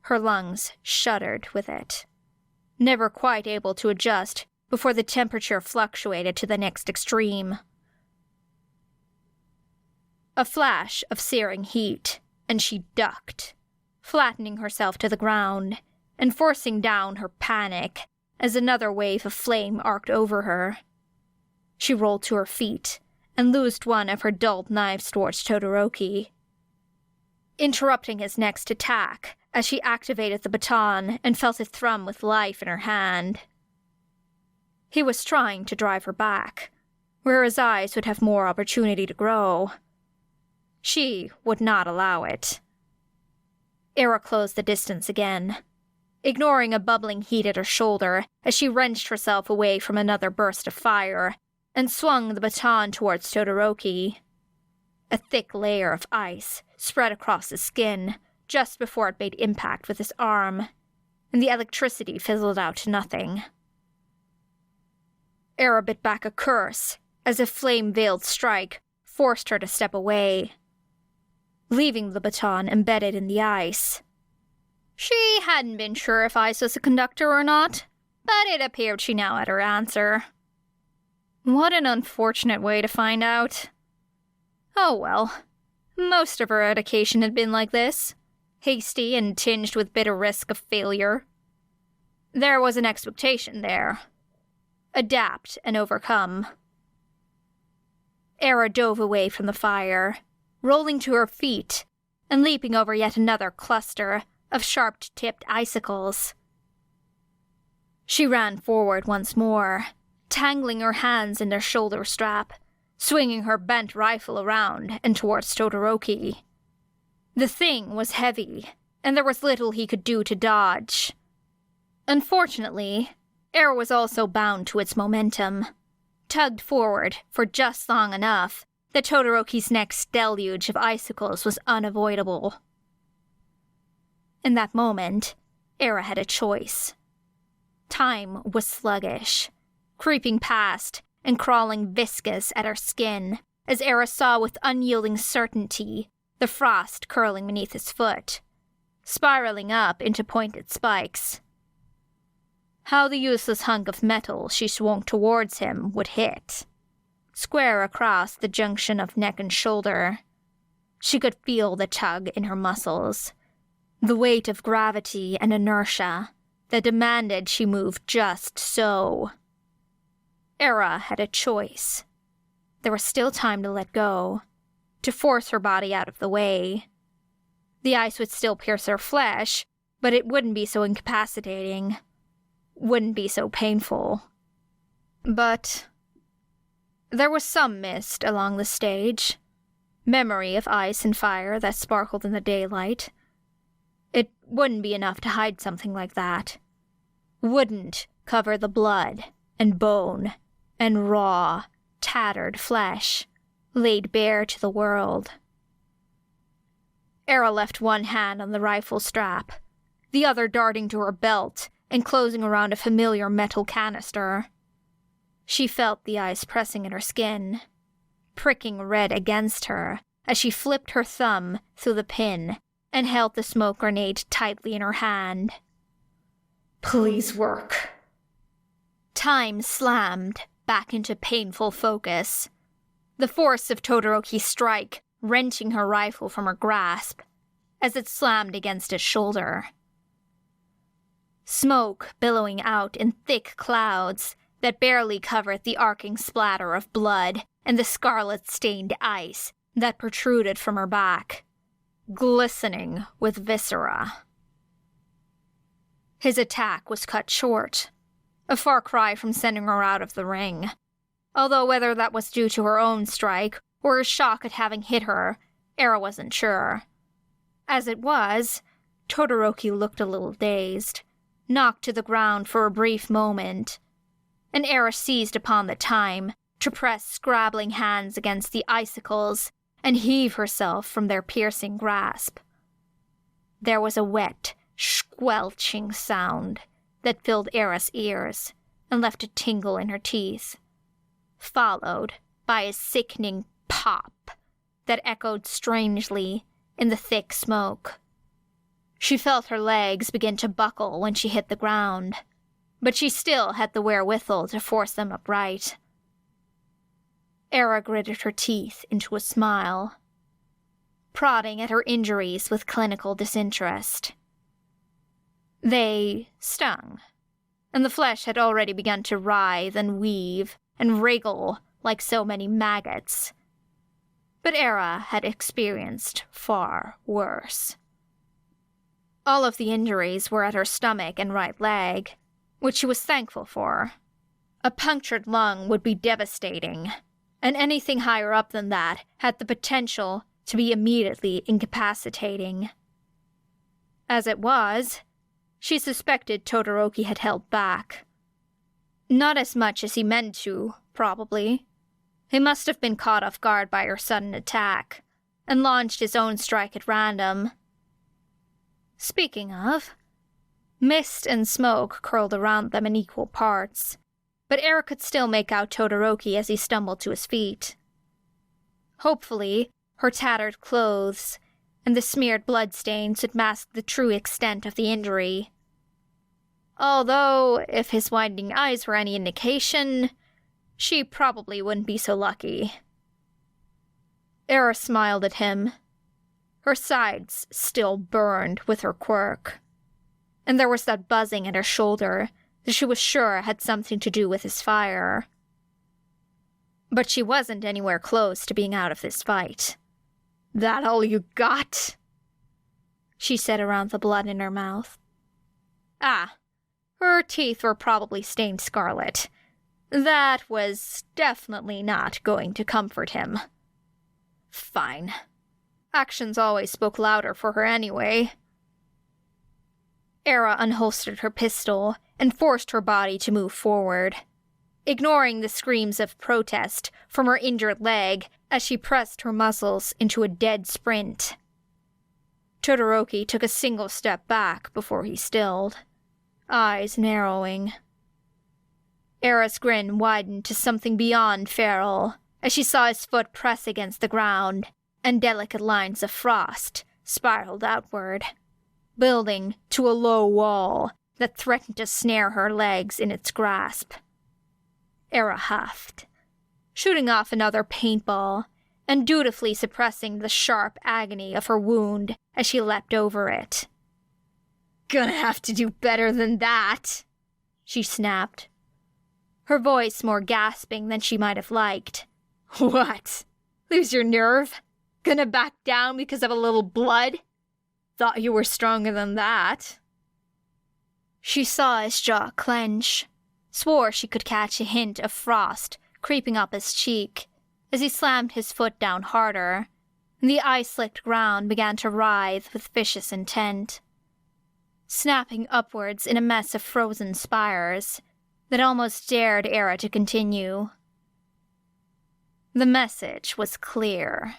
Her lungs shuddered with it, never quite able to adjust before the temperature fluctuated to the next extreme. A flash of searing heat, and she ducked, flattening herself to the ground and forcing down her panic as another wave of flame arced over her. She rolled to her feet and loosed one of her dulled knives towards Todoroki, interrupting his next attack as she activated the baton and felt it thrum with life in her hand. He was trying to drive her back, where his eyes would have more opportunity to grow. She would not allow it. Era closed the distance again, ignoring a bubbling heat at her shoulder as she wrenched herself away from another burst of fire and swung the baton towards Todoroki. A thick layer of ice spread across his skin just before it made impact with his arm, and the electricity fizzled out to nothing. Era bit back a curse as a flame-veiled strike forced her to step away, leaving the baton embedded in the ice. She hadn't been sure if ice was a conductor or not, but it appeared she now had her answer. What an unfortunate way to find out. Oh well, most of her education had been like this, hasty and tinged with bitter risk of failure. There was an expectation there. Adapt and overcome. Era dove away from the fire, rolling to her feet and leaping over yet another cluster of sharp-tipped icicles. She ran forward once more, tangling her hands in their shoulder strap, swinging her bent rifle around and towards Todoroki. The thing was heavy, and there was little he could do to dodge. Unfortunately, Era was also bound to its momentum, tugged forward for just long enough that Todoroki's next deluge of icicles was unavoidable. In that moment, Era had a choice. Time was sluggish, creeping past and crawling viscous at her skin as Era saw with unyielding certainty the frost curling beneath his foot, spiraling up into pointed spikes. How the useless hunk of metal she swung towards him would hit, square across the junction of neck and shoulder, She could feel the tug in her muscles, the weight of gravity and inertia that demanded she move just so. Era had a choice. There was still time to let go, to force her body out of the way. The ice would still pierce her flesh, but it wouldn't be so incapacitating, wouldn't be so painful. But there was some mist along the stage, memory of ice and fire that sparkled in the daylight. It wouldn't be enough to hide something like that. Wouldn't cover the blood and bone and raw, tattered flesh laid bare to the world. Era left one hand on the rifle strap, the other darting to her belt and closing around a familiar metal canister. She felt the ice pressing at her skin, pricking red against her as she flipped her thumb through the pin and held the smoke grenade tightly in her hand. Please work. Time slammed back into painful focus, the force of Todoroki's strike wrenching her rifle from her grasp as it slammed against his shoulder. Smoke billowing out in thick clouds that barely covered the arcing splatter of blood and the scarlet-stained ice that protruded from her back, glistening with viscera. His attack was cut short, a far cry from sending her out of the ring, although whether that was due to her own strike or a shock at having hit her, Era wasn't sure. As it was, Todoroki looked a little dazed, knocked to the ground for a brief moment, and Era seized upon the time to press scrabbling hands against the icicles and heave herself from their piercing grasp. There was a wet, squelching sound that filled Era's ears and left a tingle in her teeth, followed by a sickening pop that echoed strangely in the thick smoke. She felt her legs begin to buckle when she hit the ground, but she still had the wherewithal to force them upright. Era gritted her teeth into a smile, prodding at her injuries with clinical disinterest. They stung, and the flesh had already begun to writhe and weave and wriggle like so many maggots. But Era had experienced far worse. All of the injuries were at her stomach and right leg, which she was thankful for. A punctured lung would be devastating, and anything higher up than that had the potential to be immediately incapacitating. As it was, she suspected Todoroki had held back. Not as much as he meant to, probably. He must have been caught off guard by her sudden attack, and launched his own strike at random. Speaking of, mist and smoke curled around them in equal parts, but Era could still make out Todoroki as he stumbled to his feet. Hopefully, her tattered clothes and the smeared bloodstains would mask the true extent of the injury. Although, if his winding eyes were any indication, she probably wouldn't be so lucky. Era smiled at him. Her sides still burned with her quirk, and there was that buzzing at her shoulder that she was sure had something to do with his fire. But she wasn't anywhere close to being out of this fight. That all you got? She said around the blood in her mouth. Ah, her teeth were probably stained scarlet. That was definitely not going to comfort him. Fine. Actions always spoke louder for her anyway. Era unholstered her pistol and forced her body to move forward, ignoring the screams of protest from her injured leg as she pressed her muscles into a dead sprint. Todoroki took a single step back before he stilled, eyes narrowing. Era's grin widened to something beyond feral as she saw his foot press against the ground, and delicate lines of frost spiraled outward, building to a low wall that threatened to snare her legs in its grasp. Era huffed, shooting off another paintball and dutifully suppressing the sharp agony of her wound as she leapt over it. "Gonna have to do better than that," she snapped, her voice more gasping than she might have liked. "What? Lose your nerve? Gonna back down because of a little blood? Thought you were stronger than that." She saw his jaw clench, swore she could catch a hint of frost creeping up his cheek as he slammed his foot down harder, and the ice-slicked ground began to writhe with vicious intent, snapping upwards in a mess of frozen spires that almost dared Era to continue. The message was clear.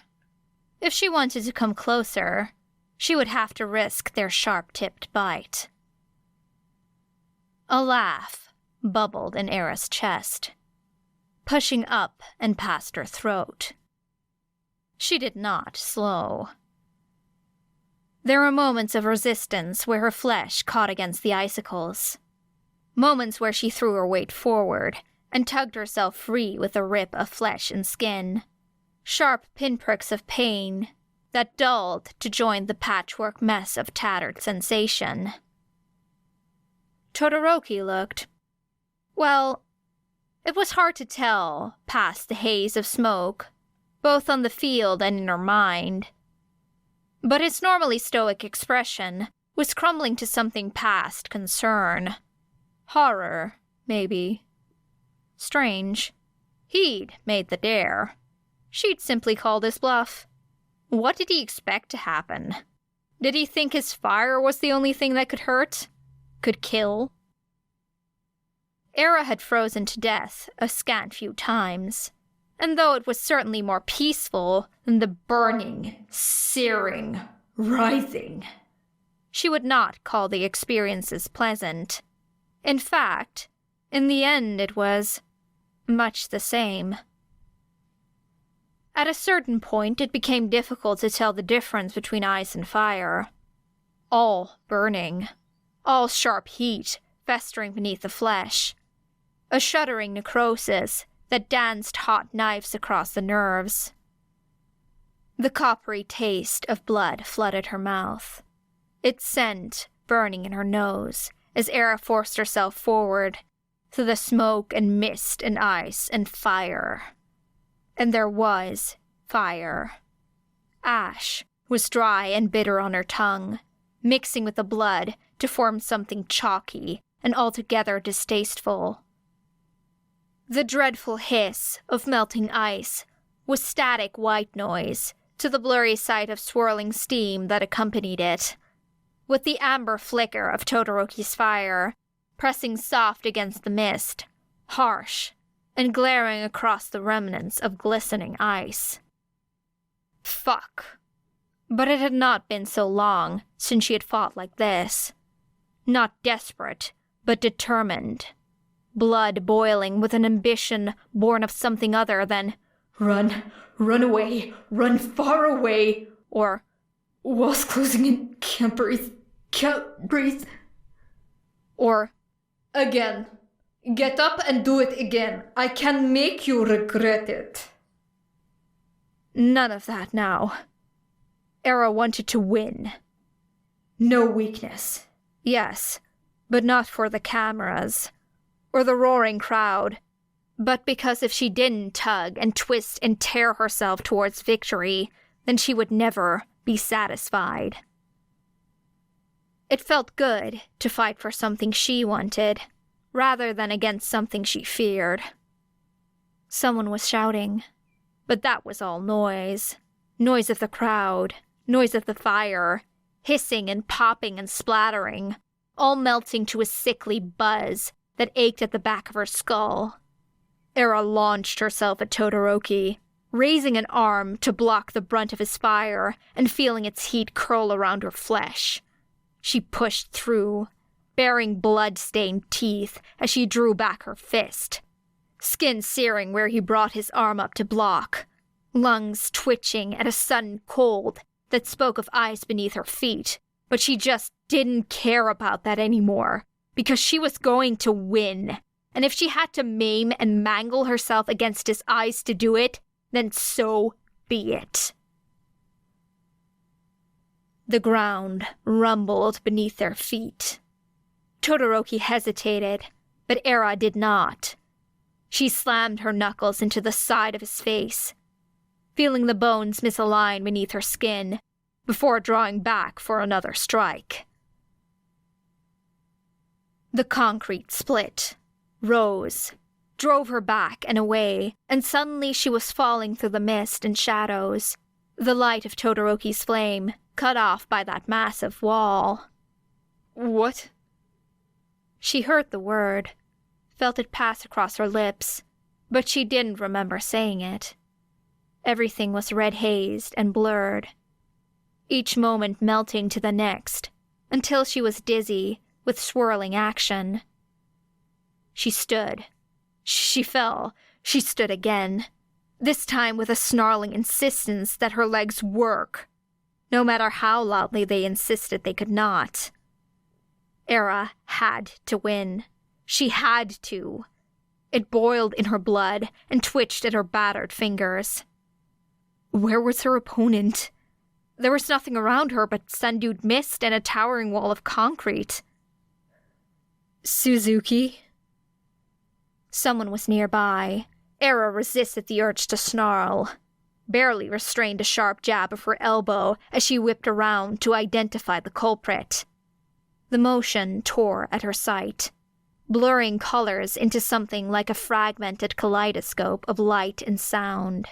If she wanted to come closer, she would have to risk their sharp-tipped bite. A laugh bubbled in Era's chest, pushing up and past her throat. She did not slow. There were moments of resistance where her flesh caught against the icicles, moments where she threw her weight forward and tugged herself free with a rip of flesh and skin, sharp pinpricks of pain that dulled to join the patchwork mess of tattered sensation. Todoroki looked, well, it was hard to tell past the haze of smoke, both on the field and in her mind. But his normally stoic expression was crumbling to something past concern. Horror, maybe. Strange. He'd made the dare. She'd simply called his bluff. What did he expect to happen? Did he think his fire was the only thing that could hurt? Could kill? Era had frozen to death a scant few times, and though it was certainly more peaceful than the burning, searing, writhing, she would not call the experiences pleasant. In fact, in the end it was much the same. At a certain point it became difficult to tell the difference between ice and fire. All burning, all sharp heat festering beneath the flesh, a shuddering necrosis that danced hot knives across the nerves. The coppery taste of blood flooded her mouth, its scent burning in her nose as Era forced herself forward through the smoke and mist and ice and fire. And there was fire. Ash was dry and bitter on her tongue, mixing with the blood to form something chalky and altogether distasteful. The dreadful hiss of melting ice was static white noise to the blurry sight of swirling steam that accompanied it, with the amber flicker of Todoroki's fire pressing soft against the mist, harsh, and glaring across the remnants of glistening ice. Fuck. But it had not been so long since she had fought like this. Not desperate, but determined. Blood boiling with an ambition born of something other than Run away, run far away, or walls closing in, can't breathe, or again. Get up and do it again. I can make you regret it. None of that now. Era wanted to win. No weakness. Yes, but not for the cameras, or the roaring crowd, but because if she didn't tug and twist and tear herself towards victory, then she would never be satisfied. It felt good to fight for something she wanted, rather than against something she feared. Someone was shouting, but that was all noise. Noise of the crowd, noise of the fire, hissing and popping and splattering, all melting to a sickly buzz that ached at the back of her skull. Era launched herself at Todoroki, raising an arm to block the brunt of his fire and feeling its heat curl around her flesh. She pushed through, baring blood-stained teeth as she drew back her fist, skin searing where he brought his arm up to block, lungs twitching at a sudden cold that spoke of ice beneath her feet, but she just didn't care about that anymore, because she was going to win, and if she had to maim and mangle herself against his eyes to do it, then so be it. The ground rumbled beneath their feet. Todoroki hesitated, but Era did not. She slammed her knuckles into the side of his face, feeling the bones misalign beneath her skin, before drawing back for another strike. The concrete split, rose, drove her back and away, and suddenly she was falling through the mist and shadows, the light of Todoroki's flame cut off by that massive wall. What? She heard the word, felt it pass across her lips, but she didn't remember saying it. Everything was red-hazed and blurred, each moment melting to the next, until she was dizzy with swirling action. She stood. She fell. She stood again, this time with a snarling insistence that her legs work, no matter how loudly they insisted they could not. Era had to win. She had to. It boiled in her blood and twitched at her battered fingers. Where was her opponent? There was nothing around her but sun-dewed mist and a towering wall of concrete. Suzuki? Someone was nearby. Era resisted the urge to snarl, barely restrained a sharp jab of her elbow as she whipped around to identify the culprit. The motion tore at her sight, blurring colors into something like a fragmented kaleidoscope of light and sound.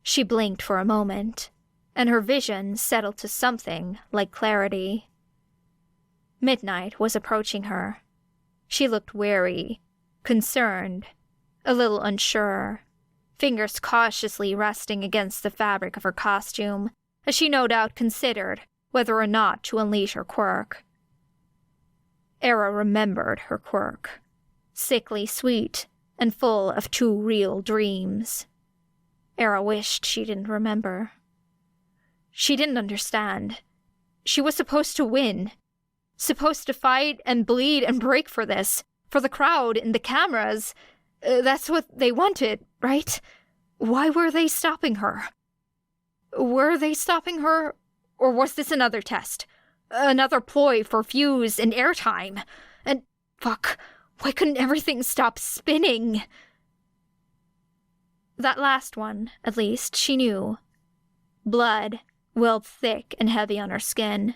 She blinked for a moment, and her vision settled to something like clarity. Midnight was approaching her. She looked wary, concerned, a little unsure, fingers cautiously resting against the fabric of her costume, as she no doubt considered whether or not to unleash her quirk. Era remembered her quirk, sickly sweet and full of too real dreams. Era wished she didn't remember. She didn't understand. She was supposed to win, supposed to fight and bleed and break for this, for the crowd and the cameras. That's what they wanted, right? Why were they stopping her? Were they stopping her? Or was this another test? Another ploy for views and airtime? And fuck, why couldn't everything stop spinning? That last one, at least, she knew. Blood welled thick and heavy on her skin,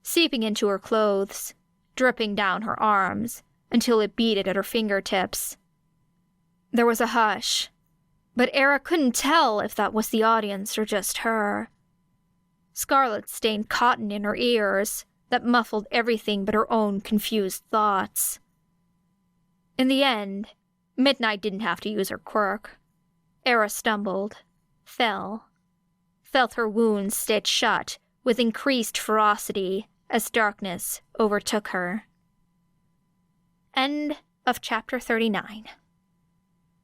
seeping into her clothes, dripping down her arms, until it beaded at her fingertips. There was a hush, but Era couldn't tell if that was the audience or just her. Scarlet stained cotton in her ears that muffled everything but her own confused thoughts. In the end, Midnight didn't have to use her quirk. Era stumbled, fell, felt her wounds stitched shut with increased ferocity as darkness overtook her. End of chapter 39.